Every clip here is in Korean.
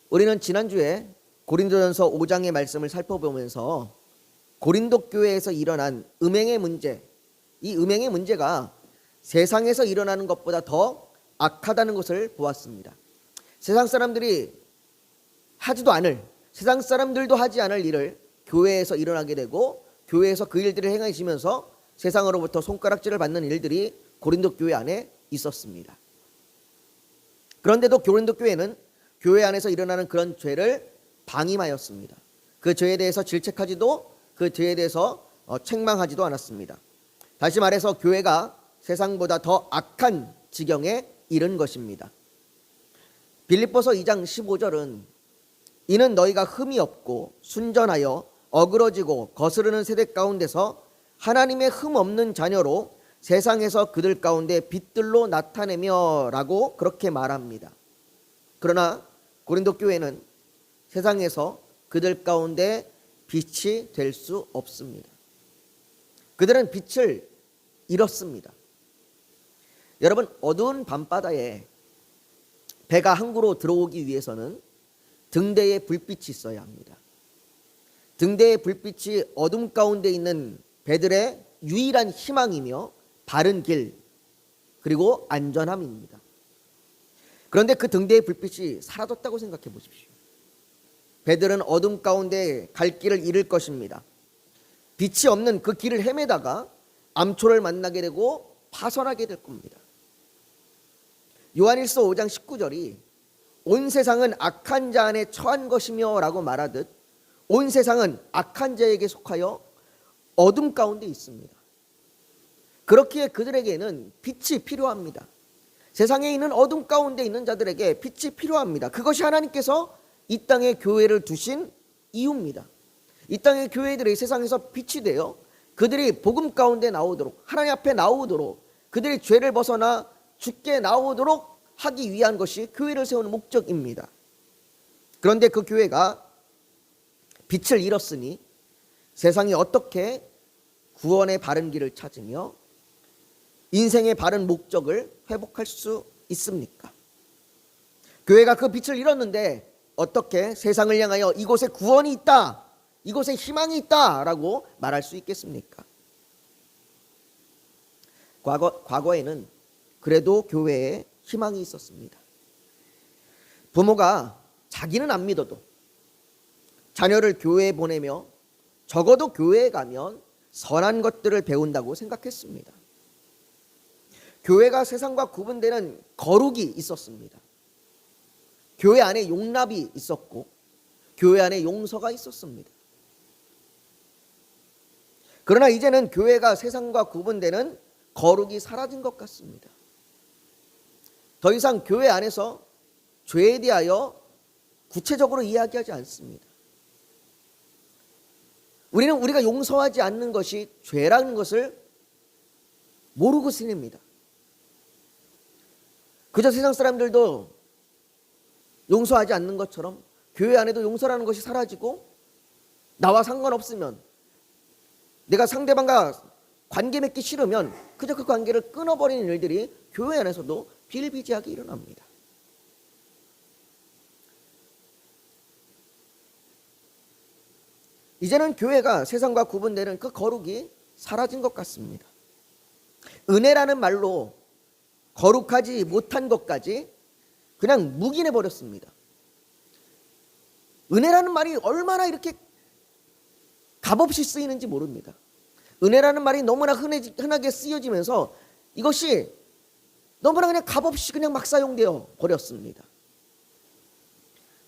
우리는 지난주에 고린도전서 5장의 말씀을 살펴보면서 고린도 교회에서 일어난 음행의 문제, 이 음행의 문제가 세상에서 일어나는 것보다 더 악하다는 것을 보았습니다. 세상 사람들이 하지도 않을, 세상 사람들도 하지 않을 일을 교회에서 일어나게 되고, 교회에서 그 일들을 행하시면서 세상으로부터 손가락질을 받는 일들이 고린도 교회 안에 있었습니다. 그런데도 고린도 교회는 교회 안에서 일어나는 그런 죄를 방임하였습니다. 그 죄에 대해서 질책하지도, 그 죄에 대해서 책망하지도 않았습니다. 다시 말해서 교회가 세상보다 더 악한 지경에 이른 것입니다. 빌립보서 2장 15절은 이는 너희가 흠이 없고 순전하여 어그러지고 거스르는 세대 가운데서 하나님의 흠 없는 자녀로 세상에서 그들 가운데 빛들로 나타내며 라고 그렇게 말합니다. 그러나 고린도 교회는 세상에서 그들 가운데 빛이 될 수 없습니다. 그들은 빛을 잃었습니다. 여러분, 어두운 밤바다에 배가 항구로 들어오기 위해서는 등대에 불빛이 있어야 합니다. 등대의 불빛이 어둠 가운데 있는 배들의 유일한 희망이며 바른 길, 그리고 안전함입니다. 그런데 그 등대의 불빛이 사라졌다고 생각해 보십시오. 배들은 어둠 가운데 갈 길을 잃을 것입니다. 빛이 없는 그 길을 헤매다가 암초를 만나게 되고 파손하게 될 겁니다. 요한일서 5장 19절이 온 세상은 악한 자 안에 처한 것이며 라고 말하듯 온 세상은 악한 자에게 속하여 어둠 가운데 있습니다. 그렇기에 그들에게는 빛이 필요합니다. 세상에 있는 어둠 가운데 있는 자들에게 빛이 필요합니다. 그것이 하나님께서 이 땅에 교회를 두신 이유입니다. 이 땅의 교회들이 세상에서 빛이 되어 그들이 복음 가운데 나오도록, 하나님 앞에 나오도록, 그들이 죄를 벗어나 주께 나오도록 하기 위한 것이 교회를 세우는 목적입니다. 그런데 그 교회가 빛을 잃었으니 세상이 어떻게 구원의 바른 길을 찾으며 인생의 바른 목적을 회복할 수 있습니까? 교회가 그 빛을 잃었는데 어떻게 세상을 향하여 이곳에 구원이 있다, 이곳에 희망이 있다라고 말할 수 있겠습니까? 과거에는 그래도 교회에 희망이 있었습니다. 부모가 자기는 안 믿어도 자녀를 교회에 보내며 적어도 교회에 가면 선한 것들을 배운다고 생각했습니다. 교회가 세상과 구분되는 거룩이 있었습니다. 교회 안에 용납이 있었고 교회 안에 용서가 있었습니다. 그러나 이제는 교회가 세상과 구분되는 거룩이 사라진 것 같습니다. 더 이상 교회 안에서 죄에 대하여 구체적으로 이야기하지 않습니다. 우리는 우리가 용서하지 않는 것이 죄라는 것을 모르고 지냅니다. 그저 세상 사람들도 용서하지 않는 것처럼 교회 안에도 용서라는 것이 사라지고 나와 상관없으면, 내가 상대방과 관계 맺기 싫으면 그저 그 관계를 끊어버리는 일들이 교회 안에서도 비일비재하게 일어납니다. 이제는 교회가 세상과 구분되는 그 거룩이 사라진 것 같습니다. 은혜라는 말로 거룩하지 못한 것까지 그냥 묵인해 버렸습니다. 은혜라는 말이 얼마나 이렇게 값없이 쓰이는지 모릅니다. 은혜라는 말이 너무나 흔하게 쓰여지면서 이것이 너무나 그냥 값없이 그냥 막 사용되어 버렸습니다.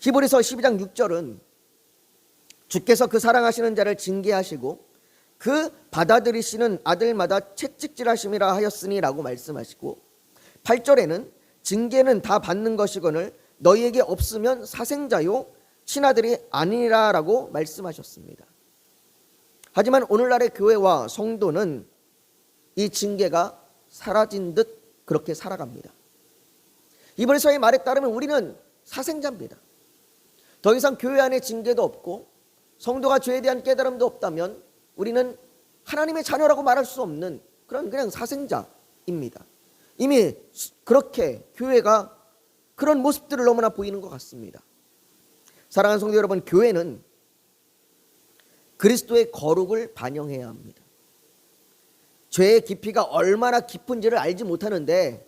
히브리서 12장 6절은 주께서 그 사랑하시는 자를 징계하시고 그 받아들이시는 아들마다 채찍질하심이라 하였으니 라고 말씀하시고, 8절에는 징계는 다 받는 것이거늘 너희에게 없으면 사생자요 친아들이 아니라 라고 말씀하셨습니다. 하지만 오늘날의 교회와 성도는 이 징계가 사라진 듯 그렇게 살아갑니다. 히브리서의 말에 따르면 우리는 사생자입니다. 더 이상 교회 안에 징계도 없고 성도가 죄에 대한 깨달음도 없다면 우리는 하나님의 자녀라고 말할 수 없는 그런 그냥 사생자입니다. 이미 그렇게 교회가 그런 모습들을 너무나 보이는 것 같습니다. 사랑하는 성도 여러분, 교회는 그리스도의 거룩을 반영해야 합니다. 죄의 깊이가 얼마나 깊은지를 알지 못하는데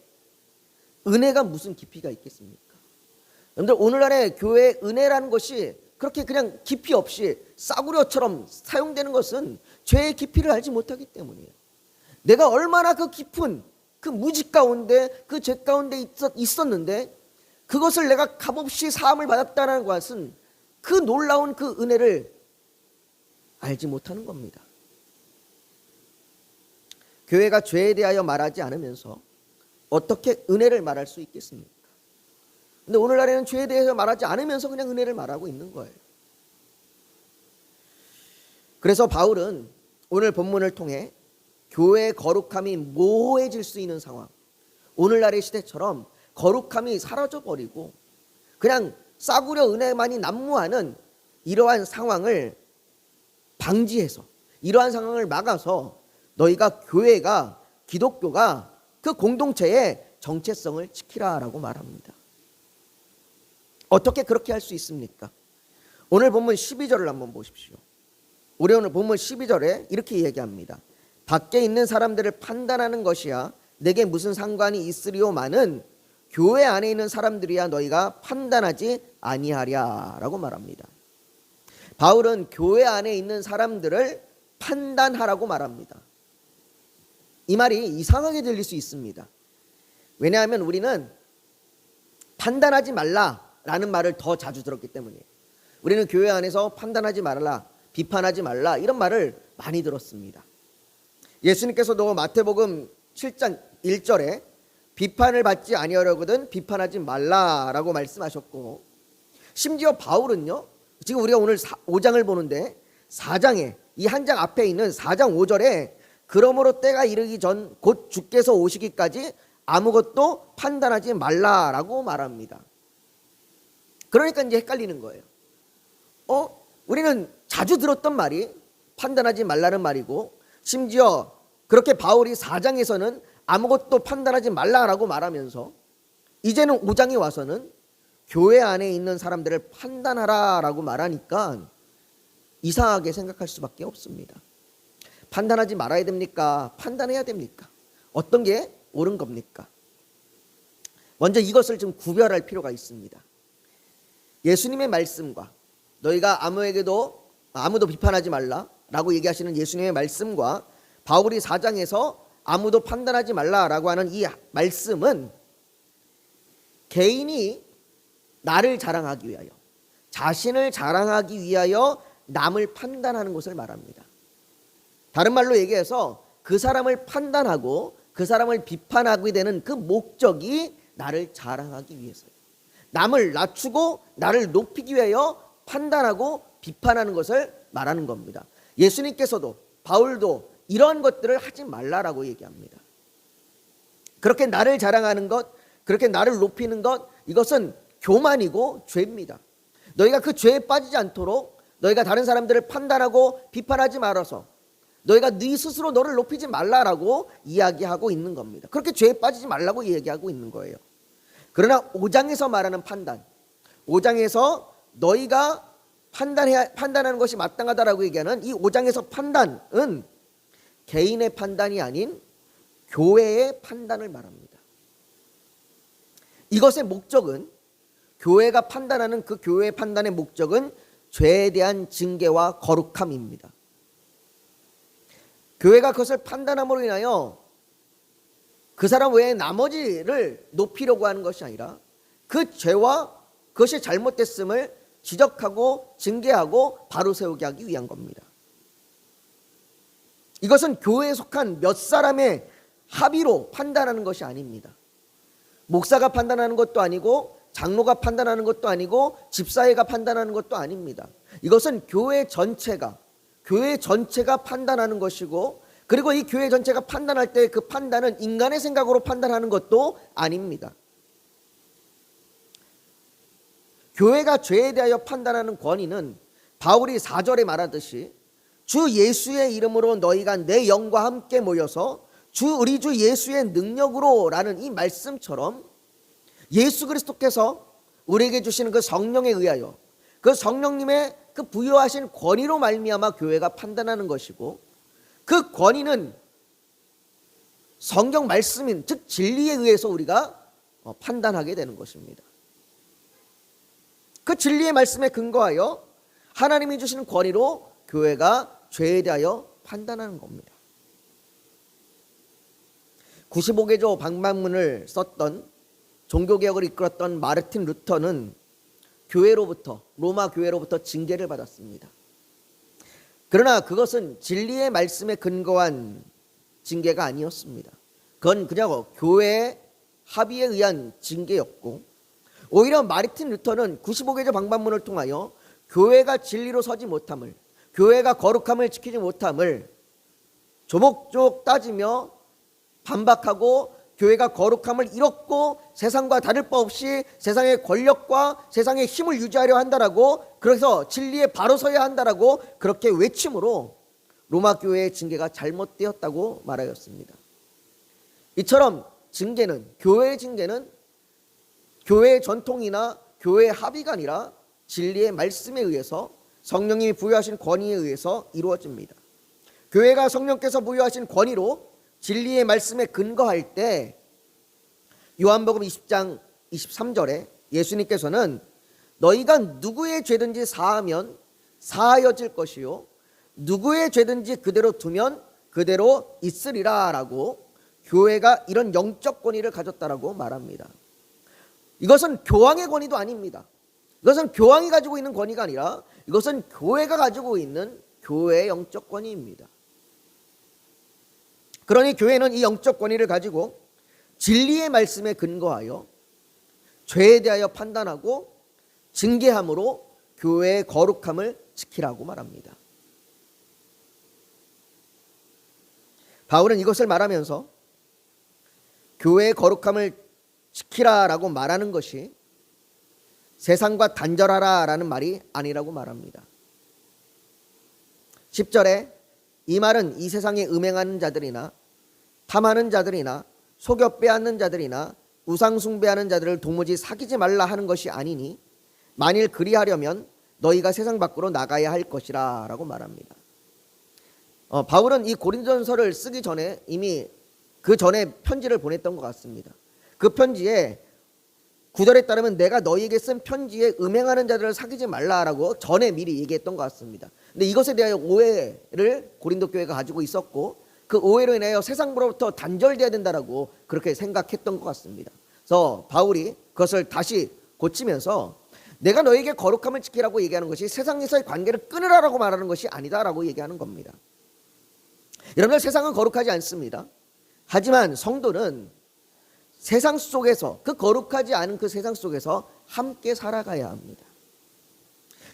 은혜가 무슨 깊이가 있겠습니까? 여러분들, 오늘날의 교회의 은혜라는 것이 그렇게 그냥 깊이 없이 싸구려처럼 사용되는 것은 죄의 깊이를 알지 못하기 때문이에요. 내가 얼마나 그 깊은 그 무지 가운데, 그 죄 가운데 있었는데 그것을 내가 값없이 사함을 받았다는 것은 그 놀라운 그 은혜를 알지 못하는 겁니다. 교회가 죄에 대하여 말하지 않으면서 어떻게 은혜를 말할 수 있겠습니까? 근데 오늘날에는 죄에 대해서 말하지 않으면서 그냥 은혜를 말하고 있는 거예요. 그래서 바울은 오늘 본문을 통해 교회의 거룩함이 모호해질 수 있는 상황, 오늘날의 시대처럼 거룩함이 사라져버리고 그냥 싸구려 은혜만이 난무하는 이러한 상황을 방지해서, 이러한 상황을 막아서 너희가 교회가, 기독교가 그 공동체의 정체성을 지키라라고 말합니다. 어떻게 그렇게 할 수 있습니까? 오늘 본문 12절을 한번 보십시오. 우리 오늘 본문 12절에 이렇게 얘기합니다. 밖에 있는 사람들을 판단하는 것이야 내게 무슨 상관이 있으리오마는 교회 안에 있는 사람들이야 너희가 판단하지 아니하랴 라고 말합니다. 바울은 교회 안에 있는 사람들을 판단하라고 말합니다. 이 말이 이상하게 들릴 수 있습니다. 왜냐하면 우리는 판단하지 말라라는 말을 더 자주 들었기 때문이에요. 우리는 교회 안에서 판단하지 말라, 비판하지 말라 이런 말을 많이 들었습니다. 예수님께서도 마태복음 7장 1절에 비판을 받지 아니하려거든 비판하지 말라라고 말씀하셨고, 심지어 바울은요, 지금 우리가 오늘 5장을 보는데 4장에 이 한 장 앞에 있는 4장 5절에 그러므로 때가 이르기 전 곧 주께서 오시기까지 아무것도 판단하지 말라라고 말합니다. 그러니까 이제 헷갈리는 거예요. 우리는 자주 들었던 말이 판단하지 말라는 말이고, 심지어 그렇게 바울이 4장에서는 아무것도 판단하지 말라라고 말하면서 이제는 5장에 와서는 교회 안에 있는 사람들을 판단하라라고 말하니까 이상하게 생각할 수밖에 없습니다. 판단하지 말아야 됩니까? 판단해야 됩니까? 어떤 게 옳은 겁니까? 먼저 이것을 좀 구별할 필요가 있습니다. 예수님의 말씀과 너희가 아무도 비판하지 말라라고 얘기하시는 예수님의 말씀과 바울이 4장에서 아무도 판단하지 말라라고 하는 이 말씀은 개인이 나를 자랑하기 위하여, 자신을 자랑하기 위하여 남을 판단하는 것을 말합니다. 다른 말로 얘기해서 그 사람을 판단하고 그 사람을 비판하게 되는 그 목적이 나를 자랑하기 위해서예요. 남을 낮추고 나를 높이기 위하여 판단하고 비판하는 것을 말하는 겁니다. 예수님께서도, 바울도 이런 것들을 하지 말라라고 얘기합니다. 그렇게 나를 자랑하는 것, 그렇게 나를 높이는 것, 이것은 교만이고 죄입니다. 너희가 그 죄에 빠지지 않도록 너희가 다른 사람들을 판단하고 비판하지 말아서 너희가 네 스스로 너를 높이지 말라라고 이야기하고 있는 겁니다. 그렇게 죄에 빠지지 말라고 얘기하고 있는 거예요. 그러나 5장에서 말하는 판단, 5장에서 너희가 판단하는 것이 마땅하다라고 얘기하는 이 5장에서 판단은 개인의 판단이 아닌 교회의 판단을 말합니다. 이것의 목적은, 교회가 판단하는 그 교회의 판단의 목적은 죄에 대한 징계와 거룩함입니다. 교회가 그것을 판단함으로 인하여 그 사람 외에 나머지를 높이려고 하는 것이 아니라 그 죄와 그것이 잘못됐음을 지적하고 징계하고 바로 세우게 하기 위한 겁니다. 이것은 교회에 속한 몇 사람의 합의로 판단하는 것이 아닙니다. 목사가 판단하는 것도 아니고 장로가 판단하는 것도 아니고 집사회가 판단하는 것도 아닙니다. 이것은 교회 전체가 판단하는 것이고, 그리고 이 교회 전체가 판단할 때 그 판단은 인간의 생각으로 판단하는 것도 아닙니다. 교회가 죄에 대하여 판단하는 권위는 바울이 4절에 말하듯이 주 예수의 이름으로 너희가 내 영과 함께 모여서 우리 주 예수의 능력으로 라는 이 말씀처럼 예수 그리스도께서 우리에게 주시는 그 성령에 의하여, 그 성령님의 그 부여하신 권위로 말미암아 교회가 판단하는 것이고, 그 권위는 성경 말씀인 즉 진리에 의해서 우리가 판단하게 되는 것입니다. 그 진리의 말씀에 근거하여 하나님이 주시는 권위로 교회가 죄에 대하여 판단하는 겁니다. 95개조 방법문을 썼던 종교개혁을 이끌었던 마르틴 루터는 교회로부터, 로마 교회로부터 징계를 받았습니다. 그러나 그것은 진리의 말씀에 근거한 징계가 아니었습니다. 그건 그냥 교회의 합의에 의한 징계였고, 오히려 마르틴 루터는 95개조 방법문을 통하여 교회가 진리로 서지 못함을, 교회가 거룩함을 지키지 못함을 조목조목 따지며 반박하고, 교회가 거룩함을 잃었고 세상과 다를 바 없이 세상의 권력과 세상의 힘을 유지하려 한다라고, 그래서 진리에 바로 서야 한다라고 그렇게 외침으로 로마 교회의 징계가 잘못되었다고 말하였습니다. 이처럼 교회의 징계는 교회의 전통이나 교회의 합의가 아니라 진리의 말씀에 의해서, 성령님이 부여하신 권위에 의해서 이루어집니다. 교회가 성령께서 부여하신 권위로 진리의 말씀에 근거할 때 요한복음 20장 23절에 예수님께서는 너희가 누구의 죄든지 사하면 사하여질 것이요 누구의 죄든지 그대로 두면 그대로 있으리라 라고 교회가 이런 영적 권위를 가졌다라고 말합니다. 이것은 교황의 권위도 아닙니다. 이것은 교황이 가지고 있는 권위가 아니라 이것은 교회가 가지고 있는 교회의 영적 권위입니다. 그러니 교회는 이 영적 권위를 가지고 진리의 말씀에 근거하여 죄에 대하여 판단하고 징계함으로 교회의 거룩함을 지키라고 말합니다. 바울은 이것을 말하면서 교회의 거룩함을 지키라라고 말하는 것이 세상과 단절하라라는 말이 아니라고 말합니다. 10절에 이 말은 이 세상에 음행하는 자들이나 탐하는 자들이나 속여 빼앗는 자들이나 우상 숭배하는 자들을 도무지 사귀지 말라 하는 것이 아니니 만일 그리하려면 너희가 세상 밖으로 나가야 할 것이라 라고 말합니다. 바울은 이 고린도전서를 쓰기 전에 이미 그 전에 편지를 보냈던 것 같습니다. 그 편지에 9절에 따르면 내가 너희에게 쓴 편지에 음행하는 자들을 사귀지 말라라고 전에 미리 얘기했던 것 같습니다. 근데 이것에 대하여 오해를 고린도 교회가 가지고 있었고, 그 오해로 인하여 세상으로부터 단절돼야 된다라고 그렇게 생각했던 것 같습니다. 그래서 바울이 그것을 다시 고치면서 내가 너에게 거룩함을 지키라고 얘기하는 것이 세상에서의 관계를 끊으라라고 말하는 것이 아니다라고 얘기하는 겁니다. 여러분들, 세상은 거룩하지 않습니다. 하지만 성도는 세상 속에서, 그 거룩하지 않은 그 세상 속에서 함께 살아가야 합니다.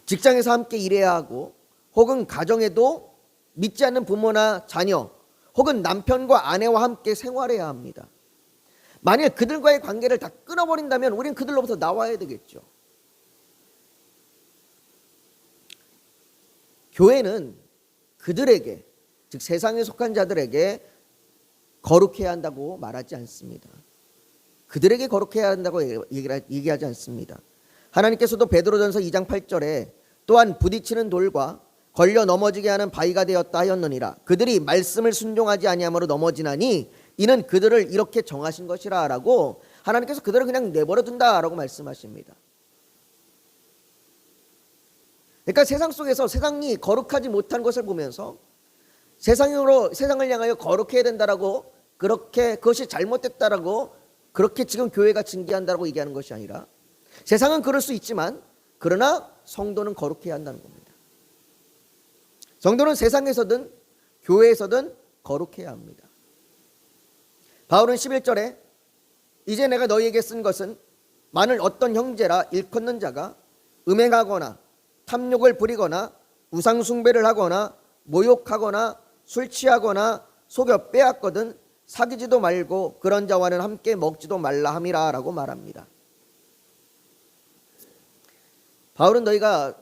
직장에서 함께 일해야 하고, 혹은 가정에도 믿지 않는 부모나 자녀, 혹은 남편과 아내와 함께 생활해야 합니다. 만일 그들과의 관계를 다 끊어버린다면 우리는 그들로부터 나와야 되겠죠. 교회는 그들에게, 즉 세상에 속한 자들에게 거룩해야 한다고 말하지 않습니다. 그들에게 거룩해야 한다고 얘기하지 않습니다. 하나님께서도 베드로전서 2장 8절에 또한 부딪히는 돌과 걸려 넘어지게 하는 바위가 되었다 하였느니라. 그들이 말씀을 순종하지 아니함으로 넘어지나니 이는 그들을 이렇게 정하신 것이라 라고 하나님께서 그들을 그냥 내버려 둔다라고 말씀하십니다. 그러니까 세상 속에서 세상이 거룩하지 못한 것을 보면서 세상을 향하여 거룩해야 된다라고, 그렇게 그것이 잘못됐다라고 그렇게 지금 교회가 징계한다라고 얘기하는 것이 아니라, 세상은 그럴 수 있지만 그러나 성도는 거룩해야 한다는 겁니다. 성도는 세상에서든 교회에서든 거룩해야 합니다. 바울은 11절에 이제 내가 너희에게 쓴 것은 만일 어떤 형제라 일컫는 자가 음행하거나 탐욕을 부리거나 우상 숭배를 하거나 모욕하거나 술 취하거나 속여 빼앗거든 사귀지도 말고 그런 자와는 함께 먹지도 말라 함이라 라고 말합니다. 바울은 너희가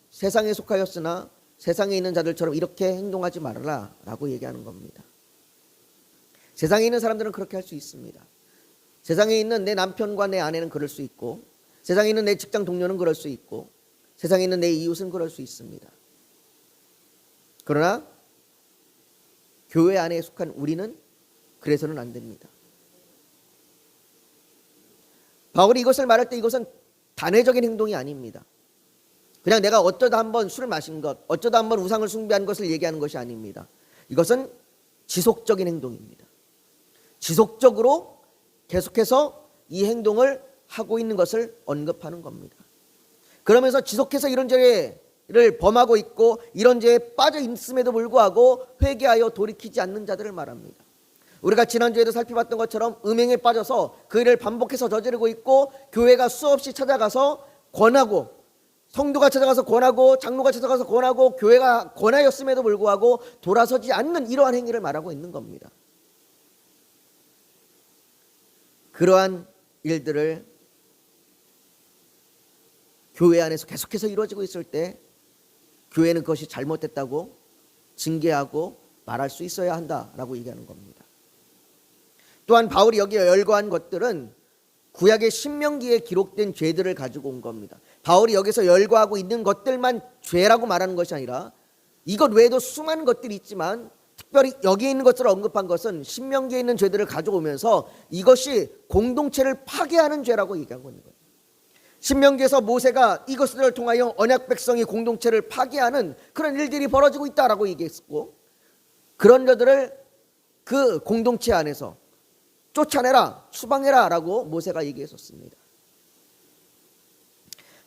세상에 속하였으나 세상에 있는 자들처럼 이렇게 행동하지 말아라 라고 얘기하는 겁니다. 세상에 있는 사람들은 그렇게 할 수 있습니다. 세상에 있는 내 남편과 내 아내는 그럴 수 있고, 세상에 있는 내 직장 동료는 그럴 수 있고, 세상에 있는 내 이웃은 그럴 수 있습니다. 그러나 교회 안에 속한 우리는 그래서는 안 됩니다. 바울이 이것을 말할 때 이것은 단회적인 행동이 아닙니다. 그냥 내가 어쩌다 한번 술을 마신 것, 어쩌다 한번 우상을 숭배한 것을 얘기하는 것이 아닙니다. 이것은 지속적인 행동입니다. 지속적으로 계속해서 이 행동을 하고 있는 것을 언급하는 겁니다. 그러면서 지속해서 이런 죄를 범하고 있고 이런 죄에 빠져 있음에도 불구하고 회개하여 돌이키지 않는 자들을 말합니다. 우리가 지난주에도 살펴봤던 것처럼 음행에 빠져서 그 일을 반복해서 저지르고 있고 교회가 수없이 찾아가서 권하고 성도가 찾아가서 권하고 장로가 찾아가서 권하고 교회가 권하였음에도 불구하고 돌아서지 않는 이러한 행위를 말하고 있는 겁니다. 그러한 일들을 교회 안에서 계속해서 이루어지고 있을 때 교회는 그것이 잘못됐다고 징계하고 말할 수 있어야 한다라고 얘기하는 겁니다. 또한 바울이 여기에 열거한 것들은 구약의 신명기에 기록된 죄들을 가지고 온 겁니다. 바울이 여기서 열거하고 있는 것들만 죄라고 말하는 것이 아니라 이것 외에도 수많은 것들이 있지만 특별히 여기에 있는 것들을 언급한 것은 신명기에 있는 죄들을 가져오면서 이것이 공동체를 파괴하는 죄라고 얘기한 거예요. 신명기에서 모세가 이것들을 통하여 언약 백성이 공동체를 파괴하는 그런 일들이 벌어지고 있다라고 얘기했고, 그런 자들을 그 공동체 안에서 쫓아내라, 추방해라 라고 모세가 얘기했었습니다.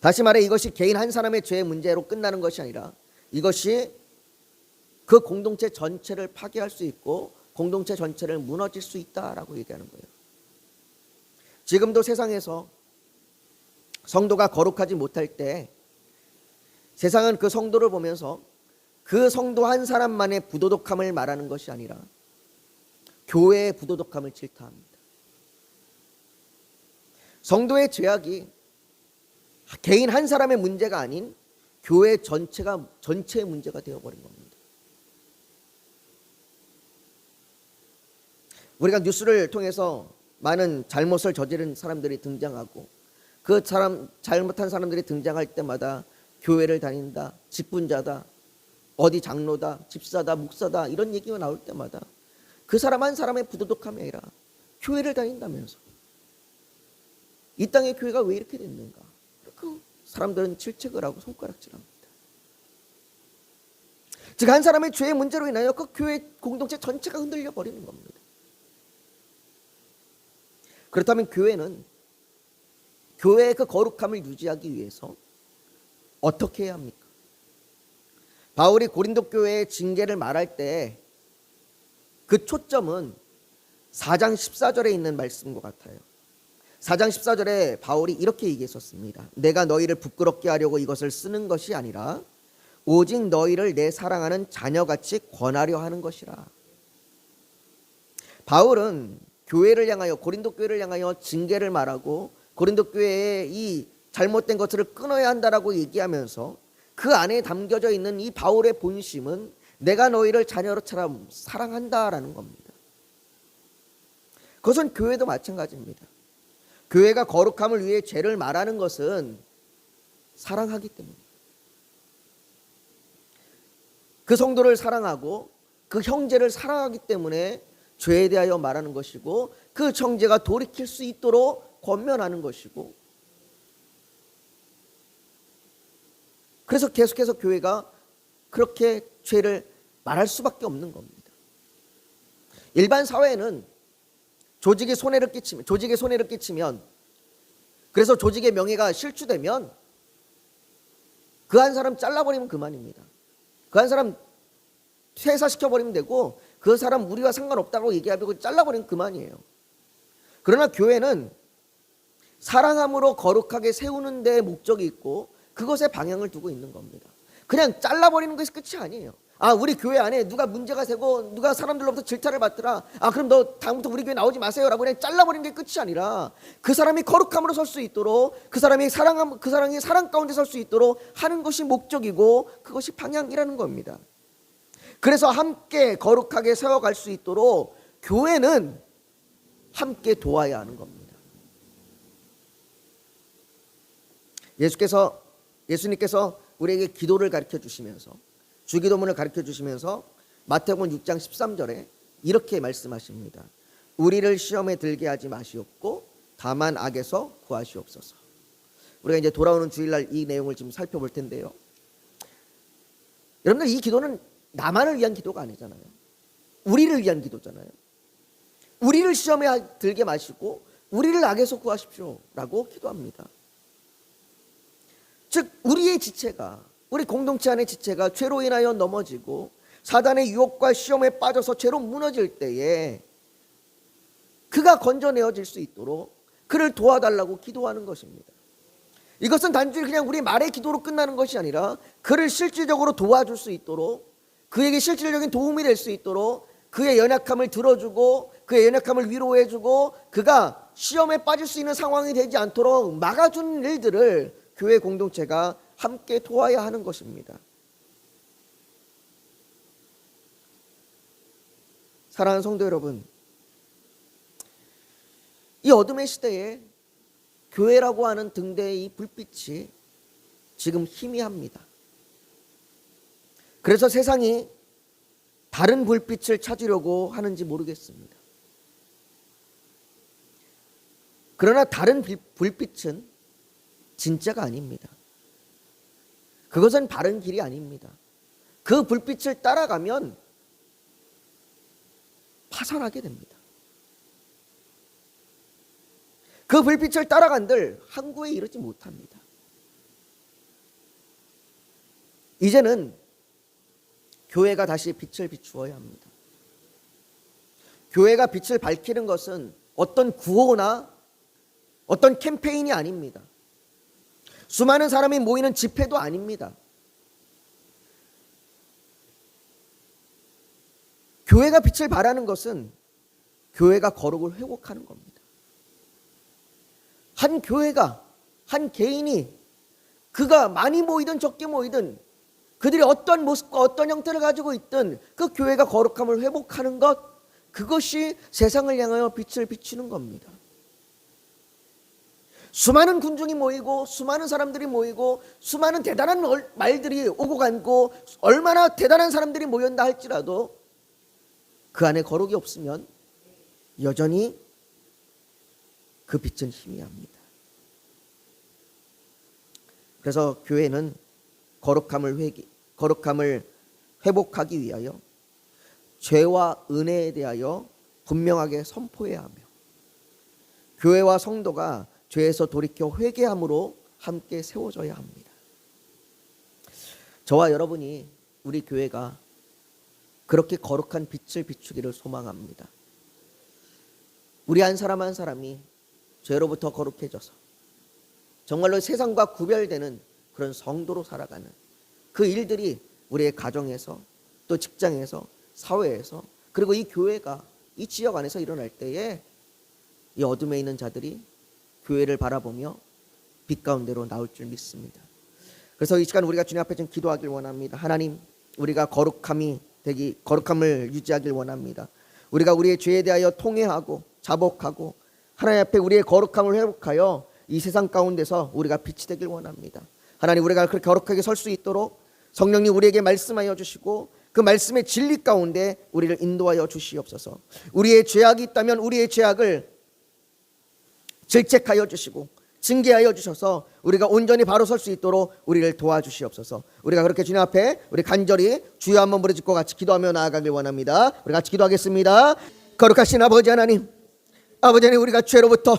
다시 말해 이것이 개인 한 사람의 죄의 문제로 끝나는 것이 아니라 이것이 그 공동체 전체를 파괴할 수 있고 공동체 전체를 무너질 수 있다라고 얘기하는 거예요. 지금도 세상에서 성도가 거룩하지 못할 때 세상은 그 성도를 보면서 그 성도 한 사람만의 부도덕함을 말하는 것이 아니라 교회의 부도덕함을 질타합니다. 성도의 죄악이 개인 한 사람의 문제가 아닌 교회 전체의 문제가 되어버린 겁니다. 우리가 뉴스를 통해서 많은 잘못을 저지른 사람들이 등장하고 그 잘못한 사람들이 등장할 때마다 교회를 다닌다, 직분자다, 어디 장로다, 집사다, 목사다 이런 얘기가 나올 때마다 그 사람 한 사람의 부도덕함이 아니라 교회를 다닌다면서 이 땅의 교회가 왜 이렇게 됐는가? 그 사람들은 질책을 하고 손가락질합니다. 즉 한 사람의 죄의 문제로 인하여 그 교회 공동체 전체가 흔들려 버리는 겁니다. 그렇다면 교회는 교회의 그 거룩함을 유지하기 위해서 어떻게 해야 합니까? 바울이 고린도 교회의 징계를 말할 때 그 초점은 4장 14절에 있는 말씀과 같아요. 4장 14절에 바울이 이렇게 얘기했었습니다. 내가 너희를 부끄럽게 하려고 이것을 쓰는 것이 아니라 오직 너희를 내 사랑하는 자녀같이 권하려 하는 것이라. 바울은 교회를 향하여, 고린도 교회를 향하여 징계를 말하고 고린도 교회의 이 잘못된 것들을 끊어야 한다라고 얘기하면서 그 안에 담겨져 있는 이 바울의 본심은 내가 너희를 자녀처럼 사랑한다라는 겁니다. 그것은 교회도 마찬가지입니다. 교회가 거룩함을 위해 죄를 말하는 것은 사랑하기 때문입니다. 그 성도를 사랑하고 그 형제를 사랑하기 때문에 죄에 대하여 말하는 것이고 그 형제가 돌이킬 수 있도록 권면하는 것이고, 그래서 계속해서 교회가 그렇게 죄를 말할 수밖에 없는 겁니다. 일반 사회는 조직에 손해를 끼치면 그래서 조직의 명예가 실추되면 그 한 사람 잘라버리면 그만입니다. 그 한 사람 퇴사시켜버리면 되고 그 사람 우리와 상관없다고 얘기하고 잘라버리면 그만이에요. 그러나 교회는 사랑함으로 거룩하게 세우는 데 목적이 있고 그것에 방향을 두고 있는 겁니다. 그냥 잘라버리는 것이 끝이 아니에요. 우리 교회 안에 누가 문제가 되고 누가 사람들로부터 질타를 받더라. 그럼 너 다음부터 우리 교회 나오지 마세요라고 그냥 잘라버리는 게 끝이 아니라 그 사람이 거룩함으로 설 수 있도록 그 사람이 사랑 가운데 설 수 있도록 하는 것이 목적이고 그것이 방향이라는 겁니다. 그래서 함께 거룩하게 세워갈 수 있도록 교회는 함께 도와야 하는 겁니다. 예수께서 예수님께서 우리에게 기도를 가르쳐 주시면서 주기도문을 가르쳐 주시면서 마태복음 6장 13절에 이렇게 말씀하십니다. 우리를 시험에 들게 하지 마시옵고 다만 악에서 구하시옵소서. 우리가 이제 돌아오는 주일날 이 내용을 지금 살펴볼 텐데요. 여러분들 이 기도는 나만을 위한 기도가 아니잖아요. 우리를 위한 기도잖아요. 우리를 시험에 들게 마시고 우리를 악에서 구하십시오라고 기도합니다. 즉 우리의 지체가, 우리 공동체 안의 지체가 죄로 인하여 넘어지고 사단의 유혹과 시험에 빠져서 죄로 무너질 때에 그가 건져내어질 수 있도록 그를 도와달라고 기도하는 것입니다. 이것은 단순히 그냥 우리 말의 기도로 끝나는 것이 아니라 그를 실질적으로 도와줄 수 있도록, 그에게 실질적인 도움이 될 수 있도록 그의 연약함을 들어주고 그의 연약함을 위로해주고 그가 시험에 빠질 수 있는 상황이 되지 않도록 막아주는 일들을 교회 공동체가 함께 도와야 하는 것입니다. 사랑하는 성도 여러분, 이 어둠의 시대에 교회라고 하는 등대의 이 불빛이 지금 희미합니다. 그래서 세상이 다른 불빛을 찾으려고 하는지 모르겠습니다. 그러나 다른 불빛은 진짜가 아닙니다. 그것은 바른 길이 아닙니다. 그 불빛을 따라가면 파산하게 됩니다. 그 불빛을 따라간들 항구에 이르지 못합니다. 이제는 교회가 다시 빛을 비추어야 합니다. 교회가 빛을 밝히는 것은 어떤 구호나 어떤 캠페인이 아닙니다. 수많은 사람이 모이는 집회도 아닙니다. 교회가 빛을 발하는 것은 교회가 거룩을 회복하는 겁니다. 한 교회가, 한 개인이 그가 많이 모이든 적게 모이든 그들이 어떤 모습과 어떤 형태를 가지고 있든 그 교회가 거룩함을 회복하는 것, 그것이 세상을 향하여 빛을 비추는 겁니다. 수많은 군중이 모이고 수많은 사람들이 모이고 수많은 대단한 말들이 오고 가고 얼마나 대단한 사람들이 모였다 할지라도 그 안에 거룩이 없으면 여전히 그 빛은 희미합니다. 그래서 교회는 거룩함을 회복하기 위하여 죄와 은혜에 대하여 분명하게 선포해야 하며 교회와 성도가 죄에서 돌이켜 회개함으로 함께 세워져야 합니다. 저와 여러분이, 우리 교회가 그렇게 거룩한 빛을 비추기를 소망합니다. 우리 한 사람 한 사람이 죄로부터 거룩해져서 정말로 세상과 구별되는 그런 성도로 살아가는 그 일들이 우리의 가정에서 또 직장에서 사회에서 그리고 이 교회가 이 지역 안에서 일어날 때에 이 어둠에 있는 자들이 교회를 바라보며 빛 가운데로 나올 줄 믿습니다. 그래서 이 시간 우리가 주님 앞에 좀 기도하길 원합니다. 하나님, 우리가 거룩함을 유지하길 원합니다. 우리가 우리의 죄에 대하여 통회하고 자복하고 하나님 앞에 우리의 거룩함을 회복하여 이 세상 가운데서 우리가 빛이 되길 원합니다. 하나님, 우리가 그렇게 거룩하게 설 수 있도록 성령님 우리에게 말씀하여 주시고 그 말씀의 진리 가운데 우리를 인도하여 주시옵소서. 우리의 죄악이 있다면 우리의 죄악을 질책하여 주시고 징계하여 주셔서 우리가 온전히 바로 설 수 있도록 우리를 도와주시옵소서. 우리가 그렇게 주님 앞에 우리 간절히 주여 한번 부르짖고 같이 기도하며 나아가길 원합니다. 우리 같이 기도하겠습니다. 거룩하신 아버지 하나님, 아버지 하나님, 우리가 죄로부터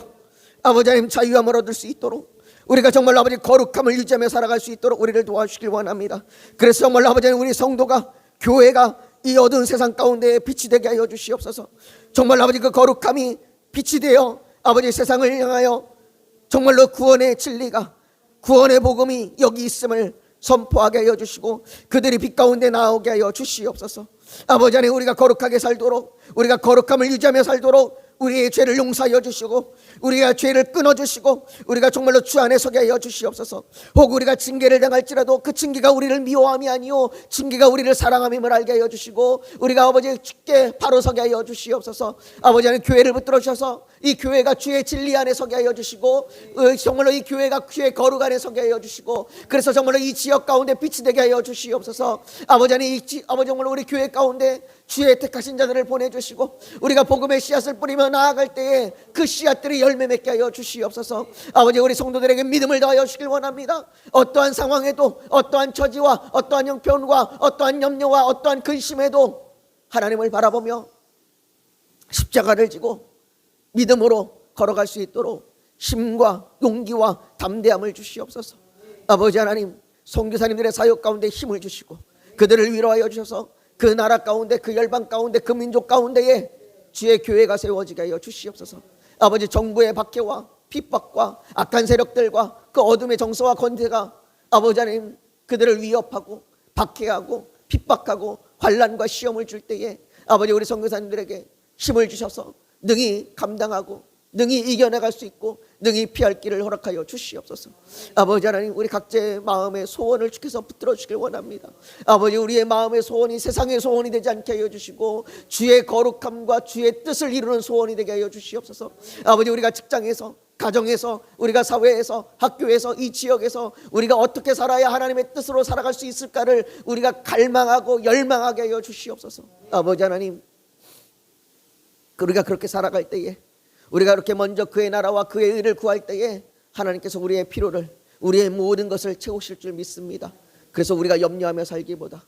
아버지 하나님 자유함을 얻을 수 있도록 우리가 정말로 아버지 거룩함을 유지하며 살아갈 수 있도록 우리를 도와주시길 원합니다. 그래서 정말로 아버지 하나님, 우리 성도가, 교회가 이 어두운 세상 가운데 빛이 되게 하여 주시옵소서. 정말로 아버지 그 거룩함이 빛이 되어 아버지 세상을 향하여 정말로 구원의 진리가, 구원의 복음이 여기 있음을 선포하게 하여 주시고 그들이 빛 가운데 나오게 하여 주시옵소서. 아버지 하나님, 우리가 거룩하게 살도록, 우리가 거룩함을 유지하며 살도록 우리의 죄를 용서하여 주시고 우리가 죄를 끊어주시고 우리가 정말로 주 안에 서게 하여 주시옵소서. 혹 우리가 징계를 당할지라도 그 징계가 우리를 미워함이 아니요 징계가 우리를 사랑함임을 알게 하여 주시고 우리가 아버지 주께 바로 서게 하여 주시옵소서. 아버지 하나님 교회를 붙들어 주셔서 이 교회가 주의 진리 안에 서게 하여 주시고 정말로 이 교회가 주의 거룩 안에 서게 하여 주시고 그래서 정말로 이 지역 가운데 빛이 되게 하여 주시옵소서. 아버지 하나님 아버지 정말로 우리 교회 가운데 주의 택하신 자들을 보내주시고 우리가 복음의 씨앗을 뿌리며 나아갈 때에 그 씨앗들이 열매 맺게 하여 주시옵소서. 아버지 우리 성도들에게 믿음을 더하여 주시길 원합니다. 어떠한 상황에도 어떠한 처지와 어떠한 형편과 어떠한 염려와 어떠한 근심에도 하나님을 바라보며 십자가를 지고 믿음으로 걸어갈 수 있도록 힘과 용기와 담대함을 주시옵소서. 아버지 하나님 선교사님들의 사역 가운데 힘을 주시고 그들을 위로하여 주셔서 그 나라 가운데 그 열방 가운데 그 민족 가운데에 주의 교회가 세워지게 하여 주시옵소서. 아버지 정부의 박해와 핍박과 악한 세력들과 그 어둠의 정서와 권세가 아버지 하나님 그들을 위협하고 박해하고 핍박하고 환난과 시험을 줄 때에 아버지 우리 선교사님들에게 힘을 주셔서 능히 감당하고 능히 이겨나갈 수 있고 능히 피할 길을 허락하여 주시옵소서. 아버지 하나님 우리 각자의 마음의 소원을 주께서 붙들어 주시길 원합니다. 아버지 우리의 마음의 소원이 세상의 소원이 되지 않게 하여 주시고 주의 거룩함과 주의 뜻을 이루는 소원이 되게 하여 주시옵소서. 아버지 우리가 직장에서 가정에서 우리가 사회에서 학교에서 이 지역에서 우리가 어떻게 살아야 하나님의 뜻으로 살아갈 수 있을까를 우리가 갈망하고 열망하게 하여 주시옵소서. 아버지 하나님 우리가 그렇게 살아갈 때에 우리가 그렇게 먼저 그의 나라와 그의 의를 구할 때에 하나님께서 우리의 필요를 우리의 모든 것을 채우실 줄 믿습니다. 그래서 우리가 염려하며 살기보다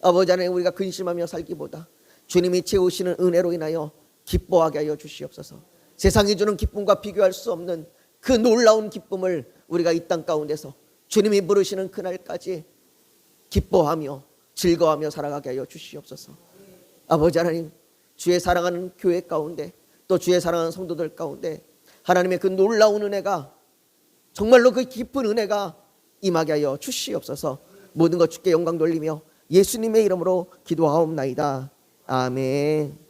아버지 하나님 우리가 근심하며 살기보다 주님이 채우시는 은혜로 인하여 기뻐하게 하여 주시옵소서. 세상이 주는 기쁨과 비교할 수 없는 그 놀라운 기쁨을 우리가 이 땅 가운데서 주님이 부르시는 그날까지 기뻐하며 즐거워하며 살아가게 하여 주시옵소서. 아버지 하나님 주의 사랑하는 교회 가운데 또 주의 사랑하는 성도들 가운데 하나님의 그 놀라운 은혜가 정말로 그 깊은 은혜가 임하게 하여 주시옵소서. 모든 것 주께 영광 돌리며 예수님의 이름으로 기도하옵나이다. 아멘.